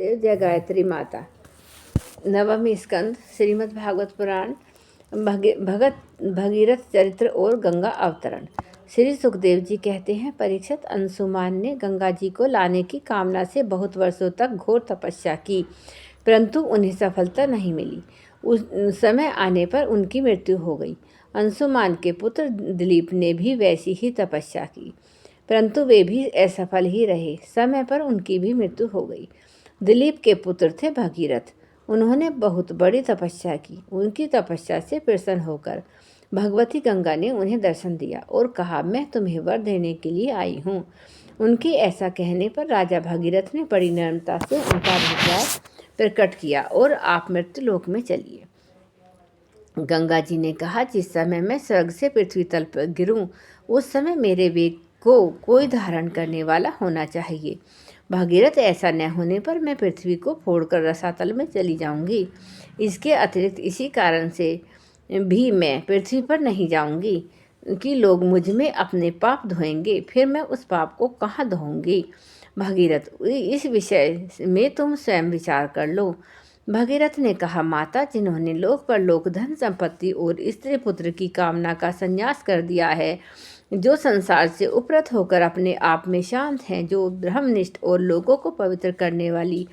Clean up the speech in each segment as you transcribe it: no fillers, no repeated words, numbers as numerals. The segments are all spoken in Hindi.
देव जय गायत्री माता। नवमी स्कंद श्रीमद् भागवत पुराण भगत भगीरथ चरित्र और गंगा अवतरण। श्री सुखदेव जी कहते हैं, परीक्षित, अंशुमान ने गंगा जी को लाने की कामना से बहुत वर्षों तक घोर तपस्या की, परंतु उन्हें सफलता नहीं मिली। उस समय आने पर उनकी मृत्यु हो गई। अंशुमान के पुत्र दिलीप ने भी वैसी ही तपस्या की, परंतु वे भी असफल ही रहे। समय पर उनकी भी मृत्यु हो गई। दिलीप के पुत्र थे भगीरथ। उन्होंने बहुत बड़ी तपस्या की। उनकी तपस्या से प्रसन्न होकर भगवती गंगा ने उन्हें दर्शन दिया और कहा, मैं तुम्हें वर देने के लिए आई हूँ। उनके ऐसा कहने पर राजा भगीरथ ने बड़ी नम्रता से उनका अभिप्राय प्रकट किया और आप मृत्युलोक में चलिए। गंगा जी ने कहा, जिस समय मैं स्वर्ग से पृथ्वी तल पर गिरूं, उस समय मेरे वेग को कोई धारण करने वाला होना चाहिए। भगीरथ, ऐसा न होने पर मैं पृथ्वी को फोड़कर रसातल में चली जाऊंगी। इसके अतिरिक्त इसी कारण से भी मैं पृथ्वी पर नहीं जाऊंगी कि लोग मुझ में अपने पाप धोएंगे, फिर मैं उस पाप को कहाँ धोऊंगी। भगीरथ, इस विषय में तुम स्वयं विचार कर लो। भगीरथ ने कहा, माता, जिन्होंने लोक पर लोक धन संपत्ति और स्त्री पुत्र की कामना का संन्यास कर दिया है, जो संसार से उपरत होकर अपने आप में शांत हैं, जो ब्रह्मनिष्ठ और लोगों को पवित्र करने वाली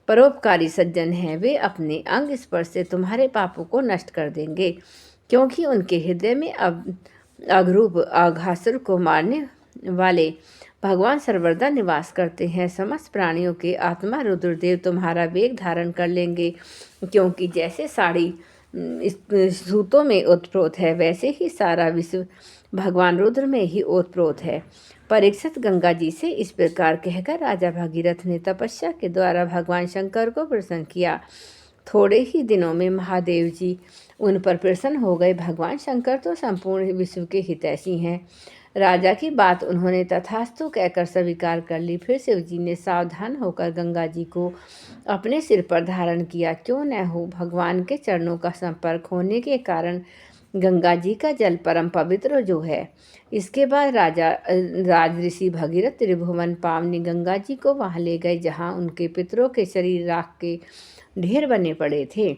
परोपकारी सज्जन हैं, वे अपने अंग स्पर्श से तुम्हारे पापों को नष्ट कर देंगे, क्योंकि उनके हृदय में अब अघरूप अघासुर को मारने वाले भगवान सर्वदा निवास करते हैं। समस्त प्राणियों के आत्मा रुद्रदेव तुम्हारा वेग धारण कर लेंगे, क्योंकि जैसे साड़ी सूतों में ओतप्रोत है, वैसे ही सारा विश्व भगवान रुद्र में ही ओतप्रोत है। परीक्षित, गंगा जी से इस प्रकार कहकर राजा भगीरथ ने तपस्या के द्वारा भगवान शंकर को प्रसन्न किया। थोड़े ही दिनों में महादेव जी उन पर प्रसन्न हो गए। भगवान शंकर तो संपूर्ण विश्व के हितैषी हैं। राजा की बात उन्होंने तथास्तु कहकर स्वीकार कर ली। फिर शिव जी ने सावधान होकर गंगा जी को अपने सिर पर धारण किया। क्यों न हो, भगवान के चरणों का संपर्क होने के कारण गंगा जी का जल परम पवित्र जो है। इसके बाद राज ऋषि भगीरथ त्रिभुवन पावनी गंगा जी को वहां ले गए, जहां उनके पितरों के शरीर राख के ढेर बने पड़े थे।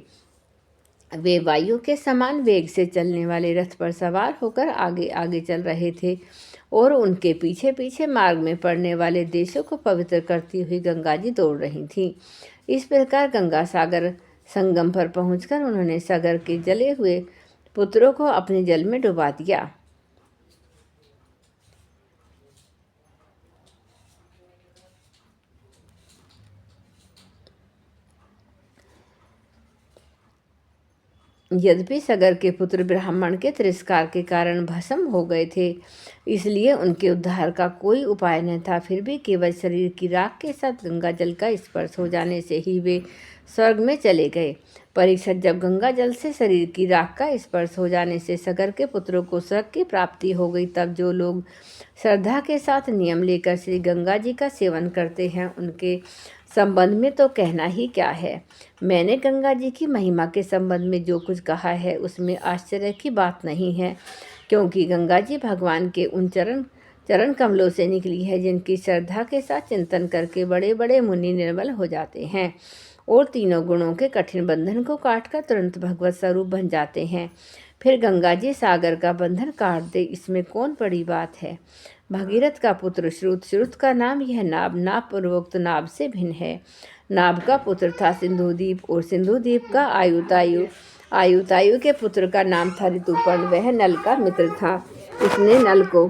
वे वायु के समान वेग से चलने वाले रथ पर सवार होकर आगे आगे चल रहे थे और उनके पीछे पीछे मार्ग में पड़ने वाले देशों को पवित्र करती हुई गंगा जी दौड़ रही थी। इस प्रकार गंगा सागर संगम पर पहुंचकर उन्होंने सागर के जले हुए पुत्रों को अपने जल में डुबा दिया। यद्यपि सगर के पुत्र ब्राह्मण के तिरस्कार के कारण भस्म हो गए थे, इसलिए उनके उद्धार का कोई उपाय न था। फिर भी केवल शरीर की राख के साथ गंगा जल का स्पर्श हो जाने से ही वे स्वर्ग में चले गए। परीक्षित, जब गंगा जल से शरीर की राख का स्पर्श हो जाने से सगर के पुत्रों को स्वर्ग की प्राप्ति हो गई, तब जो लोग श्रद्धा के साथ नियम लेकर श्री गंगा जी का सेवन करते हैं, उनके संबंध में तो कहना ही क्या है। मैंने गंगा जी की महिमा के संबंध में जो कुछ कहा है, उसमें आश्चर्य की बात नहीं है, क्योंकि गंगा जी भगवान के उन चरण कमलों से निकली है, जिनकी श्रद्धा के साथ चिंतन करके बड़े बड़े मुनि निर्मल हो जाते हैं और तीनों गुणों के कठिन बंधन को काटकर तुरंत भगवत स्वरूप बन जाते हैं। फिर गंगा जी सागर का बंधन काट दे, इसमें कौन बड़ी बात है। भगीरथ का पुत्र श्रुत, श्रुत का नाम यह नाभ, नाभ पूर्वोक्त नाभ से भिन्न है। नाभ का पुत्र था सिंधुदीप और सिंधुदीप का आयुतायु, आयुतायु के पुत्र का नाम था ऋतुपर्ण, वह नल का मित्र था। उसने नल को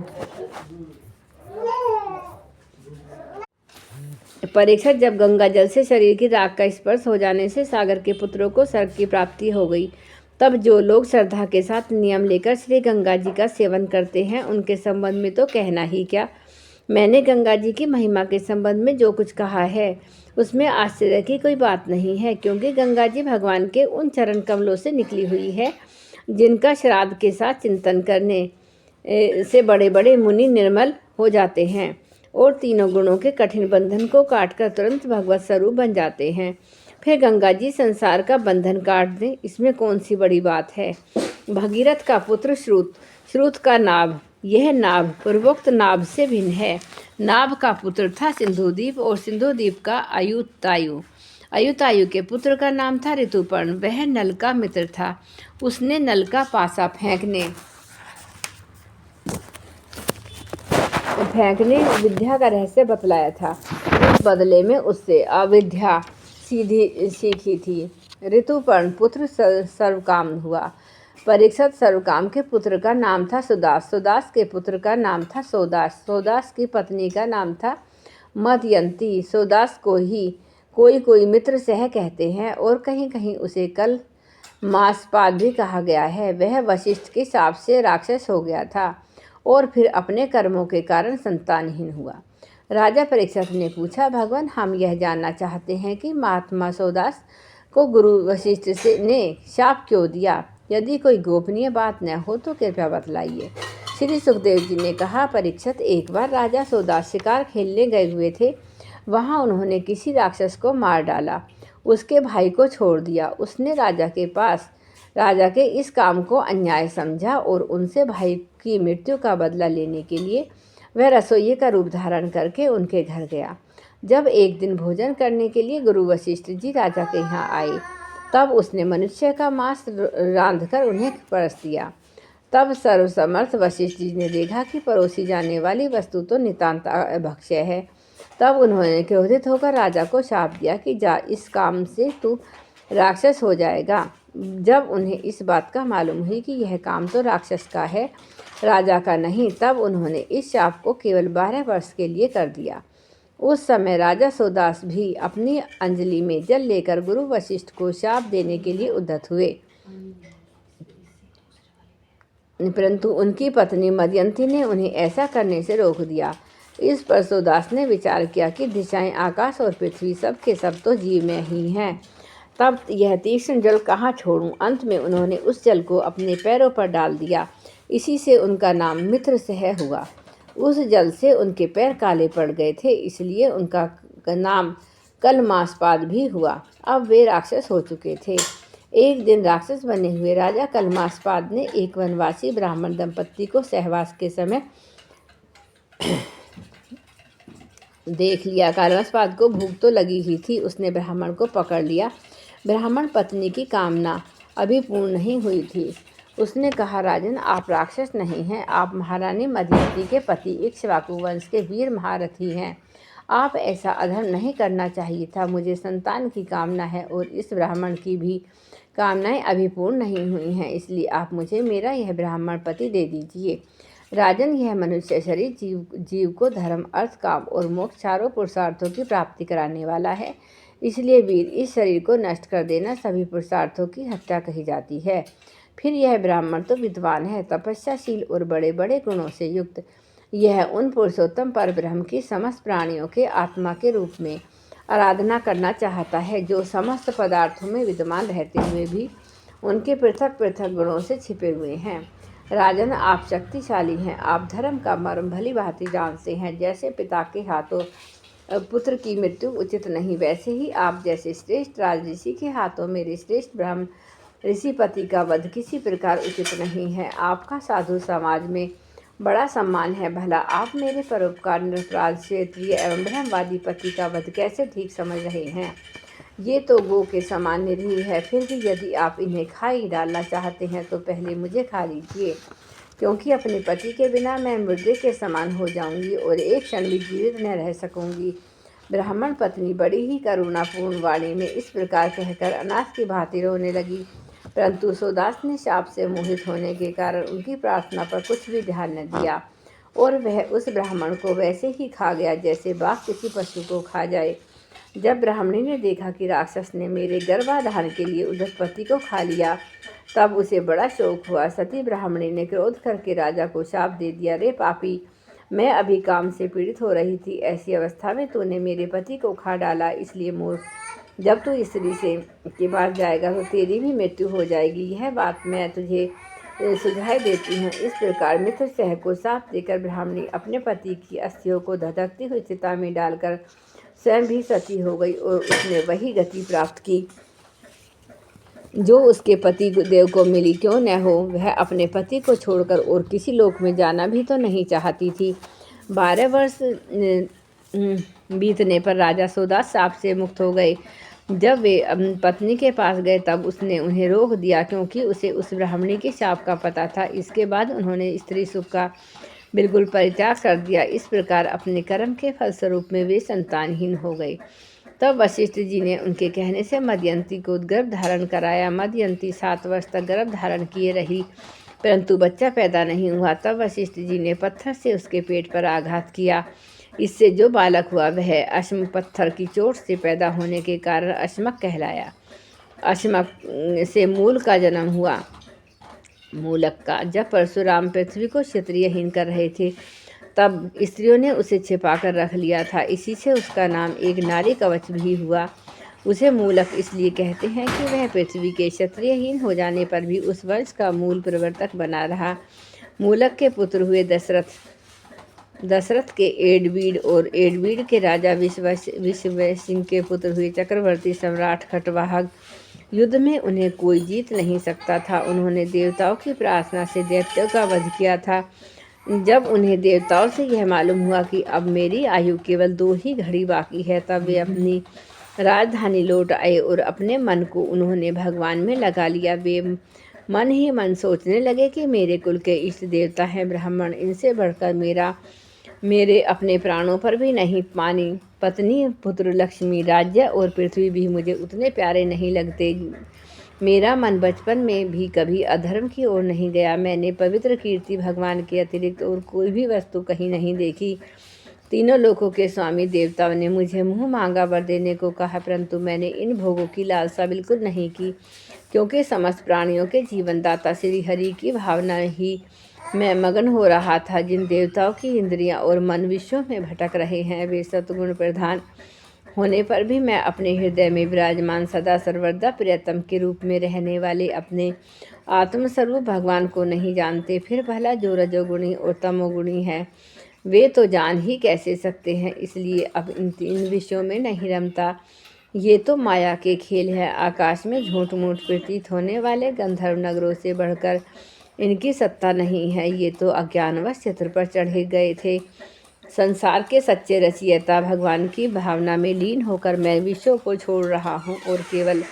परीक्षित, जब गंगा जल से शरीर की राख का स्पर्श हो जाने से सागर के पुत्रों को स्वर्ग की प्राप्ति हो गई, तब जो लोग श्रद्धा के साथ नियम लेकर श्री गंगा जी का सेवन करते हैं, उनके संबंध में तो कहना ही क्या। मैंने गंगा जी की महिमा के संबंध में जो कुछ कहा है, उसमें आश्चर्य की कोई बात नहीं है, क्योंकि गंगा जी भगवान के उन चरण कमलों से निकली हुई है, जिनका श्राद्ध के साथ चिंतन करने से बड़े बड़े मुनि निर्मल हो जाते हैं और तीनों गुणों के कठिन बंधन को काटकर तुरंत भगवत स्वरूप बन जाते हैं। फिर गंगा जी संसार का बंधन काट दें, इसमें कौन सी बड़ी बात है। भगीरथ का पुत्र श्रुत, श्रुत का नाभ, यह नाभ पूर्वोक्त नाभ से भिन्न है। नाभ का पुत्र था सिंधुदीप और सिंधुदीप का आयुतायु। अयुतायु के पुत्र का नाम था ऋतुपर्ण। वह नल का मित्र था। उसने नल का पासा फेंकने विद्या का रहस्य बतलाया था। इस बदले में उससे अविद्या सीखी थी। ऋतुपर्ण पुत्र सर्वकाम हुआ। परीक्षित सर्वकाम के पुत्र का नाम था सुदास। सुदास के पुत्र का नाम था सोदास। सोदास की पत्नी का नाम था मदयंती। सोदास को ही कोई मित्र सह कहते हैं और कहीं कहीं उसे कल मासपाद भी कहा गया है। वह वशिष्ठ के शाप से राक्षस हो गया था और फिर अपने कर्मों के कारण संतानहीन हुआ। राजा परीक्षित ने पूछा, भगवान, हम यह जानना चाहते हैं कि महात्मा सोदास को गुरु वशिष्ठ ने शाप क्यों दिया? यदि कोई गोपनीय बात न हो तो कृपया बतलाइए। श्री सुखदेव जी ने कहा, परीक्षित, एक बार राजा सोदास शिकार खेलने गए हुए थे। वहां उन्होंने किसी राक्षस को मार डाला, उसके भाई को छोड़ दिया। उसने राजा के इस काम को अन्याय समझा और उनसे भाई की मृत्यु का बदला लेने के लिए वह रसोइये का रूप धारण करके उनके घर गया। जब एक दिन भोजन करने के लिए गुरु वशिष्ठ जी राजा के यहाँ आए, तब उसने मनुष्य का मांस रांधकर उन्हें परस दिया। तब सर्वसमर्थ वशिष्ठ जी ने देखा कि परोसी जाने वाली वस्तु तो नितांत अभक्ष्य है। तब उन्होंने क्रोधित होकर राजा को शाप दिया कि जा, इस काम से तू राक्षस हो जाएगा। जब उन्हें इस बात का मालूम हुई कि यह काम तो राक्षस का है, राजा का नहीं, तब उन्होंने इस शाप को केवल 12 वर्ष के लिए कर दिया। उस समय राजा सोदास भी अपनी अंजलि में जल लेकर गुरु वशिष्ठ को शाप देने के लिए उद्यत हुए, परंतु उनकी पत्नी मदयंती ने उन्हें ऐसा करने से रोक दिया। इस पर सोदास ने विचार किया कि दिशाएं, आकाश और पृथ्वी सब के सब तो जीव में ही हैं। तब यह तीक्ष्ण जल कहाँ छोड़ूं? अंत में उन्होंने उस जल को अपने पैरों पर डाल दिया। इसी से उनका नाम मित्र सह हुआ। उस जल से उनके पैर काले पड़ गए थे, इसलिए उनका नाम कलमासपाद भी हुआ। अब वे राक्षस हो चुके थे। एक दिन राक्षस बने हुए राजा कलमासपाद ने एक वनवासी ब्राह्मण दंपत्ति को सहवास के समय देख लिया। कलमासपाद को भूख तो लगी ही थी। उसने ब्राह्मण को पकड़ लिया। ब्राह्मण पत्नी की कामना अभी पूर्ण नहीं हुई थी। उसने कहा, राजन, आप राक्षस नहीं हैं, आप महारानी मदयंती के पति इक्ष्वाकु वंश के वीर महारथी हैं। आप ऐसा अधर्म नहीं करना चाहिए था। मुझे संतान की कामना है और इस ब्राह्मण की भी कामनाएं अभी पूर्ण नहीं हुई हैं, इसलिए आप मुझे मेरा यह ब्राह्मण पति दे दीजिए। राजन, यह मनुष्य शरीर जीव को धर्म, अर्थ, काम और मोक्ष चारों पुरुषार्थों की प्राप्ति कराने वाला है। इसलिए वीर, इस शरीर को नष्ट कर देना सभी पुरुषार्थों की हत्या कही जाती है। फिर यह ब्राह्मण तो विद्वान है, तपस्याशील और बड़े बड़े गुणों से युक्त। यह उन पुरुषोत्तम परब्रह्म की समस्त प्राणियों के आत्मा के रूप में आराधना करना चाहता है, जो समस्त पदार्थों में विद्यमान रहते हुए भी उनके पृथक पृथक गुणों से छिपे हुए हैं। राजन, आप शक्तिशाली हैं। आप धर्म का मर्म भली भांति जानते हैं। जैसे पिता के हाथों पुत्र की मृत्यु उचित नहीं, वैसे ही आप जैसे श्रेष्ठ राजऋषि के हाथों मेरे श्रेष्ठ ब्रह्म ऋषिपति का वध किसी प्रकार उचित नहीं है। आपका साधु समाज में बड़ा सम्मान है। भला आप मेरे परोपकार, निरपराध, क्षेत्रीय एवं ब्रह्मवादी पति का वध कैसे ठीक समझ रहे हैं? ये तो गो के समान निरीह है। फिर भी यदि आप इन्हें खा ही डालना चाहते हैं तो पहले मुझे खा लीजिए, क्योंकि अपने पति के बिना मैं मुर्दे के समान हो जाऊंगी और एक क्षण भी जीवित न रह सकूंगी। ब्राह्मण पत्नी बड़ी ही करुणापूर्ण वाणी में इस प्रकार कहकर अनाथ की भांति रोने लगी, परंतु सोदास ने शाप से मोहित होने के कारण उनकी प्रार्थना पर कुछ भी ध्यान न दिया और वह उस ब्राह्मण को वैसे ही खा गया जैसे बाघ किसी पशु को खा जाए। जब ब्राह्मणी ने देखा कि राक्षस ने मेरे गर्भाधान के लिए उद्धत पति को खा लिया, तब उसे बड़ा शोक हुआ। सती ब्राह्मणी ने क्रोध करके राजा को शाप दे दिया, रे पापी, मैं अभी काम से पीड़ित हो रही थी, ऐसी अवस्था में तूने मेरे पति को खा डाला। इसलिए मूर्ख, जब तू स्त्री से के पास जाएगा तो तेरी भी मृत्यु हो जाएगी। यह बात मैं तुझे सुझाई देती हूँ। इस प्रकार मित्र सह को शाप देकर ब्राह्मणी अपने पति की अस्थियों को धधकती हुई चिता में डालकर स्वयं भी सती हो गई और उसने वही गति प्राप्त की जो उसके पति देव को मिली। क्यों न हो, वह अपने पति को छोड़कर और किसी लोक में जाना भी तो नहीं चाहती थी। 12 वर्ष बीतने पर राजा सोदास शाप से मुक्त हो गए। जब वे पत्नी के पास गए तब उसने उन्हें रोक दिया, क्योंकि उसे उस ब्राह्मणी के शाप का पता था। इसके बाद उन्होंने स्त्री सुख का बिल्कुल परित्याग कर दिया। इस प्रकार अपने कर्म के फलस्वरूप में वे संतानहीन हो गए। तब वशिष्ठ जी ने उनके कहने से मदयंती को गर्भ धारण कराया। मदयंती 7 वर्ष तक गर्भ धारण किए रही, परंतु बच्चा पैदा नहीं हुआ। तब वशिष्ठ जी ने पत्थर से उसके पेट पर आघात किया। इससे जो बालक हुआ वह अश्म पत्थर की चोट से पैदा होने के कारण अश्मक कहलाया। अश्मक से मूल का जन्म हुआ। मूलक का जब परशुराम पृथ्वी को क्षत्रियहीन कर रहे थे तब स्त्रियों ने उसे छिपाकर रख लिया था। इसी से उसका नाम एक नारी कवच भी हुआ। उसे मूलक इसलिए कहते हैं कि वह पृथ्वी के क्षत्रियहीन हो जाने पर भी उस वंश का मूल प्रवर्तक बना रहा। मूलक के पुत्र हुए दशरथ के एडवीड, और एडवीड के राजा विश्वसिंह के पुत्र हुए चक्रवर्ती सम्राट खटवाहक। युद्ध में उन्हें कोई जीत नहीं सकता था। उन्होंने देवताओं की प्रार्थना से दैत्यों का वध किया था। जब उन्हें देवताओं से यह मालूम हुआ कि अब मेरी आयु केवल 2 ही घड़ी बाकी है, तब वे अपनी राजधानी लौट आए और अपने मन को उन्होंने भगवान में लगा लिया। वे मन ही मन सोचने लगे कि मेरे कुल के इष्ट देवता हैं ब्राह्मण, इनसे बढ़कर मेरे अपने प्राणों पर भी नहीं मानी। पत्नी, पुत्र, लक्ष्मी, राज्य और पृथ्वी भी मुझे उतने प्यारे नहीं लगते। मेरा मन बचपन में भी कभी अधर्म की ओर नहीं गया। मैंने पवित्र कीर्ति भगवान के अतिरिक्त और कोई भी वस्तु कहीं नहीं देखी। तीनों लोकों के स्वामी देवताओं ने मुझे मुँह मांगा वर देने को कहा, परंतु मैंने इन भोगों की लालसा बिल्कुल नहीं की, क्योंकि समस्त प्राणियों के जीवनदाता श्री हरि की भावना ही मैं मगन हो रहा था। जिन देवताओं की इंद्रियां और मन विश्वों में भटक रहे हैं, वे सतगुण प्रधान होने पर भी मैं अपने हृदय में विराजमान सदा सर्वदा प्रियतम के रूप में रहने वाले अपने आत्मस्वरूप भगवान को नहीं जानते। फिर भला जो रजोगुणी और तमोगुणी है वे तो जान ही कैसे सकते हैं। इसलिए अब इन 3 विषयों में नहीं रमता। ये तो माया के खेल है। आकाश में झूठ मूठ प्रतीत होने वाले गंधर्व नगरों से बढ़कर इनकी सत्ता नहीं है। ये तो अज्ञानवश चित्र पर चढ़े गए थे। संसार के सच्चे रचयिता भगवान की भावना में लीन होकर मैं विश्व को छोड़ रहा हूँ और केवल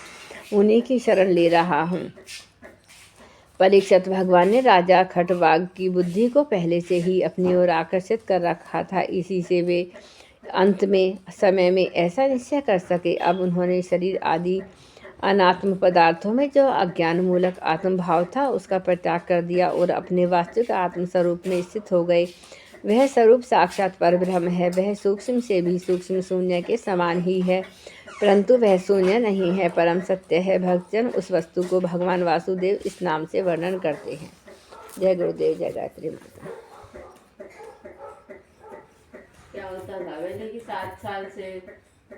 उन्हीं की शरण ले रहा हूँ। परीक्षित, भगवान ने राजा खटवाग की बुद्धि को पहले से ही अपनी ओर आकर्षित कर रखा था। इसी से वे अंत में समय में ऐसा निश्चय कर सके। अब उन्होंने शरीर आदि अनात्म पदार्थों में जो अज्ञान मूलक आत्मभाव था उसका परित्याग कर दिया और अपने वास्तविक आत्म स्वरूप में स्थित हो गए। वह स्वरूप साक्षात परब्रह्म है। वह सूक्ष्म से भी सूक्ष्म शून्य के समान ही है, परंतु वह शून्य नहीं है, परम सत्य है। भक्तजन उस वस्तु को भगवान वासुदेव इस नाम से वर्णन करते हैं। जय गुरुदेव, जय गायत्री माता। क्या होता था पहले कि 7 साल से